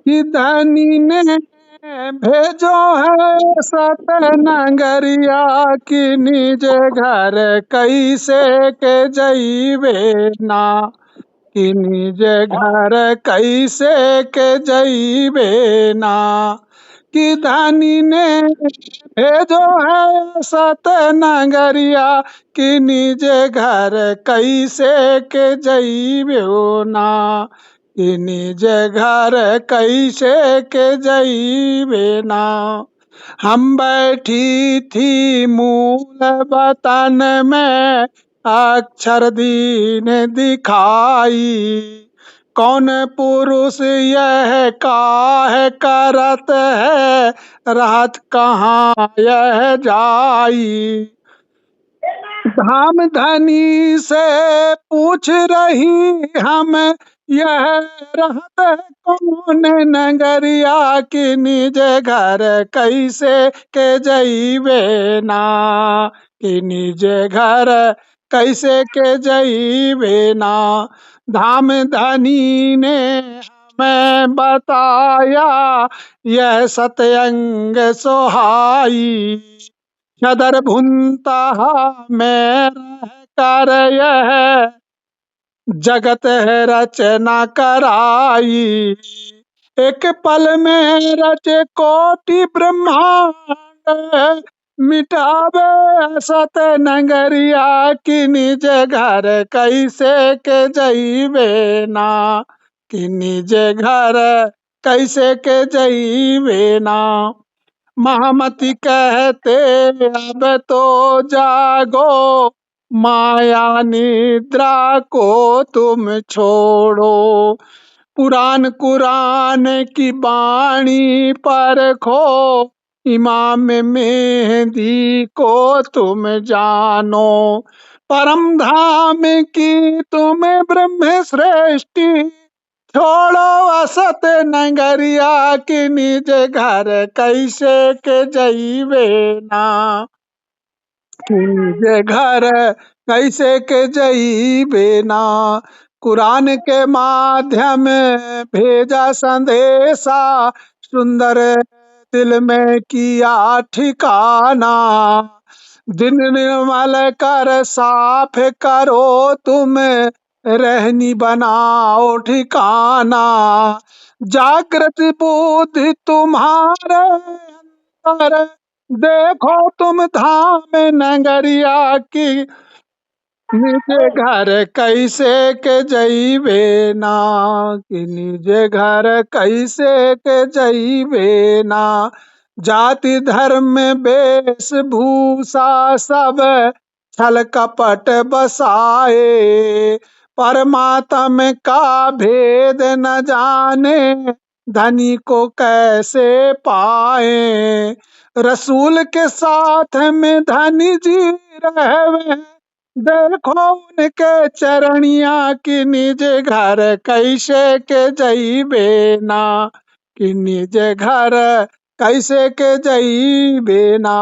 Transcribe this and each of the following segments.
कि धनी ने भेजो है सत नगरिया की निज घर कैसे के जइबे ना कि निज घर कैसे के जइबे ना कि धनी ने भेजो है सत नगरिया कि निज घर कैसे के जइबे ना कि निज घर कैसे के जइबे ना हम बैठी थी मूल वतन में अक्षर दीन दिखाई कौन पुरुष यह काहे करत है रात कहाँ यह जाई धाम धनी से पूछ रही हम यह रहत है कौन नगरिया की निज घर कैसे के जइबे ना कि निज घर कैसे के जइबे ना धाम धनी ने हमें बताया यह सतयंग सोहाई सदर भुनता में रह कर यह जगत है रचना कराई एक पल में रचे कोटि ब्रह्मांड मिटावे असत नगरिया की निज घर कैसे के जइबे ना कि निज घर कैसे के जइबे ना महामती कहते अब तो जागो माया निद्रा को तुम छोड़ो पुराण कुरान की बाणी पर खो इमाम मेहदी को तुम जानो परम धाम की तुम ब्रह्म सृष्टि छोड़ो असत नगरिया की निज घर कैसे के जइबे ना निज घर कैसे के जइबे ना कुरान के माध्यम भेजा संदेशा सुंदर दिल में किया ठिकाना दिन निर्मल कर साफ करो तुम रहनी बनाओ ठिकाना जागृत बुद्धि तुम्हारे अंदर देखो तुम धाम नगरिया की निज घर कैसे के जइबे ना कि निज घर कैसे के जइबे ना जाति धर्म वेशभूषा सब छल कपट बसाए परमात्म का भेद न जाने धनी को कैसे पाए रसूल के साथ में धनी जी रहे देखो उनके चरणिया की निज घर कैसे के जइबे ना कि निज घर कैसे के जइबे ना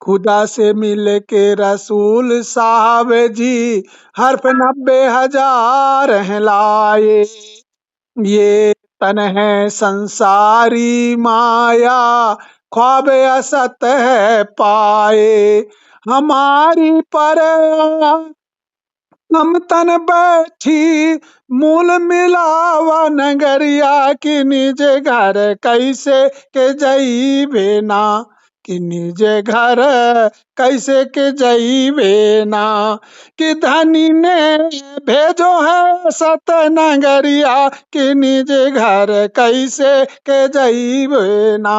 खुदा से मिल के रसूल साहब जी हर्फ 90,000 हैं लाए ये तन है संसारी माया ख्वाब असत है पाए हमारी पर हम तन बैठी मूल मिलावा नगरिया की निज घर कैसे के जइबे ना कि निज घर कैसे के जइबे ना कि धनी ने भेजो है सत नगरिया कि निज घर कैसे के जइबे ना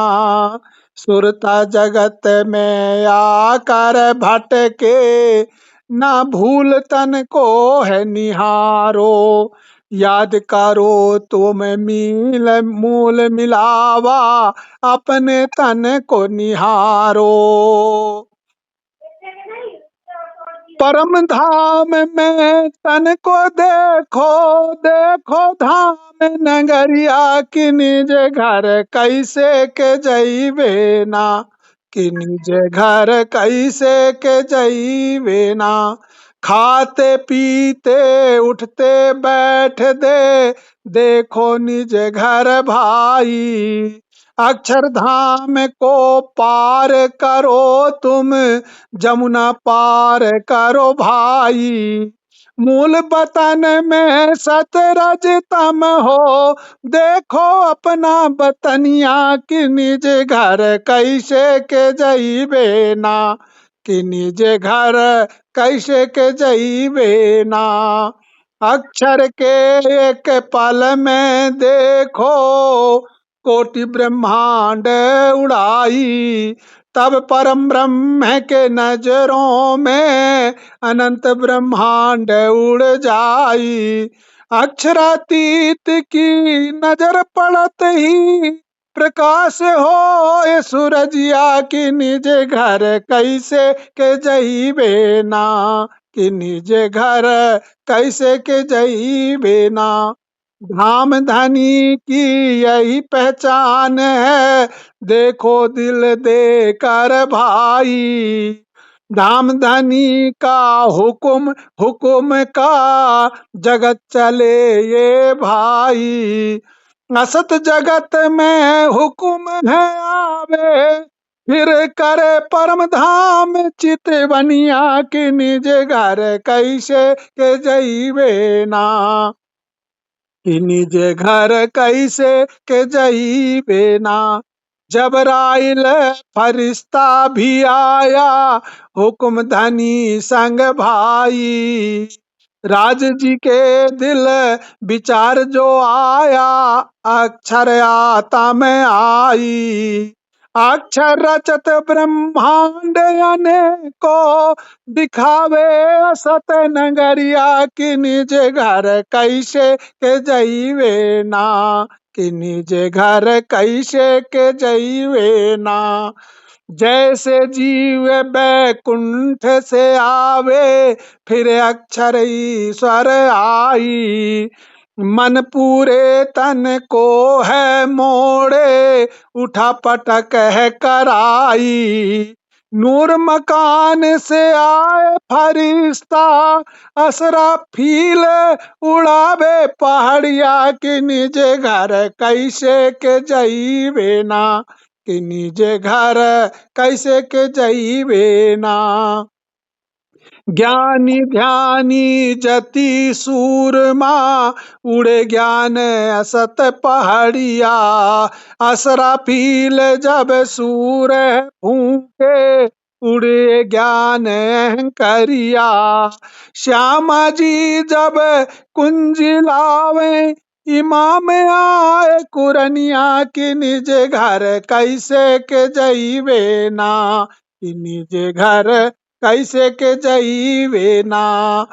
सुरता जगत में आकर भटके ना भूल तन को है निहारो याद करो तुम मूल मिलावा अपने तन को निहारो परम धाम में तन को देखो देखो धाम नगरिया की निज घर कैसे के जइबे ना कि निज घर कैसे के जइबे ना खाते पीते उठते बैठ दे, देखो निज घर भाई। अक्षरधाम को पार करो तुम, जमुना पार करो भाई। मूल वतन में सतरज तम हो, देखो अपना वतनिया की निज घर कैसे के जइबे ना, कि निज घर कैसे के जइबे ना। अक्षर के एक पल में देखो, कोटि ब्रह्मांड उड़ाई। तब परम ब्रह्म के नजरों में अनंत ब्रह्मांड उड़ जाई। अक्षरातीत की नजर पड़त ही, प्रकाश हो ये सूरजिया की निज घर कैसे के जइबे ना, कि निज घर कैसे के जइबे ना। धाम धनी की यही पहचान है, देखो दिल दे कर भाई। धाम धनी का हुक्म, हुक्म का जगत चले ये भाई। असत जगत में हुक्म है आवे, फिर करे परम धाम चितवनिया की निज घर कैसे के जइबे ना, कि निज घर कैसे के जइबे ना। जबराइल फरिश्ता भी आया, हुक्म धनी संग भाई। राज जी के दिल विचार जो आया, अक्षर आता में आई। अक्षर रचत ब्रह्मांड अनेको, दिखावे असत नगरिया की निज घर कैसे के जइबे ना, कि निज घर कैसे के जइबे ना। जैसे जीव बैकुंठ से आवे, फिर अक्षर ईश्वर आई। मन पूरे तन को है मोड़े, उठा पटक है कराई। नूर मकान से आए फरिश्ता, असराफील उड़ावे पहाड़िया की निज घर कैसे के जइबे ना, कि निज घर कैसे के जइबे ना। ज्ञानी ध्यानी जति सूरमा, उड़े ज्ञान असत पहाड़िया। असराफील जब सूर फूके, उड़े ज्ञान अहंकारिया। श्यामा जी जब कुंज लावे, इमाम आए कुरनिया की निज घर कैसे के जइबे ना, कि निज घर कैसे के जइबे ना।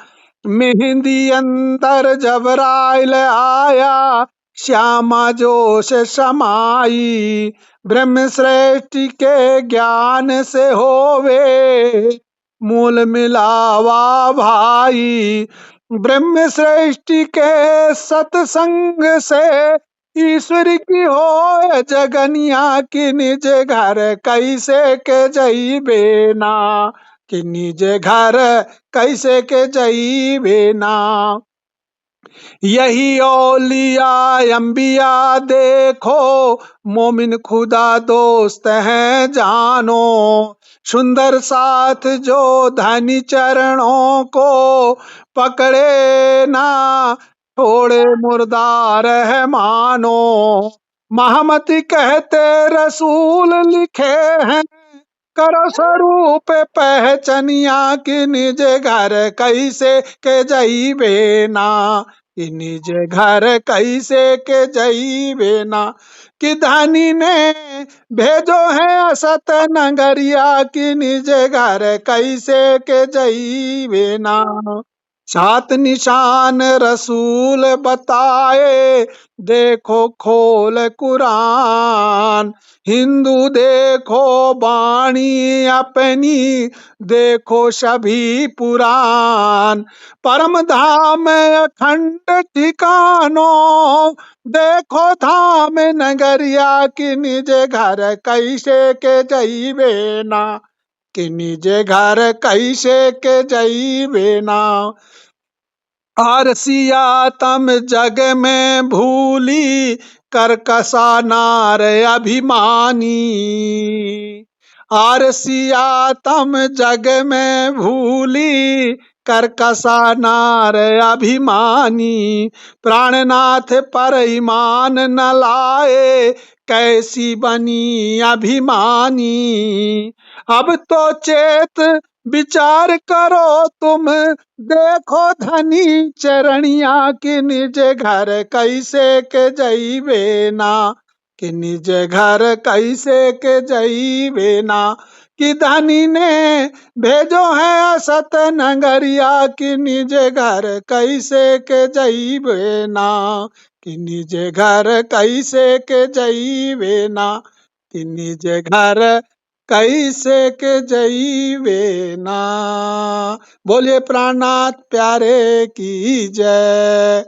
मेहंदी अंदर जबराइल आया, श्यामा जोश समाई। ब्रह्म श्रेष्ठ के ज्ञान से होवे, मूल मिलावा भाई। ब्रह्म श्रेष्ठ के सत्संग से, ईश्वर की हो जगनिया की निज घर कैसे के जइबे ना, कि निज घर कैसे के जइबे ना। यही औलिया अंबिया देखो, मोमिन खुदा दोस्त हैं जानो। सुंदर साथ जो धनी चरणों को, पकड़े ना थोड़े मुर्दार है मानो। महमती कहते रसूल लिखे हैं, करो स्वरूप पहचनिया की निज घर कैसे के जइबे ना, कि निज घर कैसे के जइबे ना। कि धनी ने भेजो है असत नगरिया की निज घर कैसे के जइबे ना। सात निशान रसूल बताए, देखो खोल कुरान। हिंदू देखो बाणी अपनी, देखो सभी पुराण। परम धाम अखंड ठिकानों, देखो धाम नगरिया की निज घर कैसे के जइबे ना, कि निज घर कैसे के जइबे ना। और सिया तम जग में भूली करकसा नार अभिमानी। और सिया तम जग में भूली करकसा नार अभिमानी। प्राणनाथ पर ईमान न लाए कैसी बनी अभिमानी। अब तो चेत विचार करो तुम, देखो धनी चरणिया कि निज घर कैसे के जइबे ना। कि निज घर कैसे के जइबे ना। कि धनी ने भेजो है असत नगरिया कि निज घर कैसे के जइबे ना। कि निज घर कैसे के जइबे ना। कि निज घर कैसे के जइबे ना। बोलिए प्राणनाथ प्यारे की जय।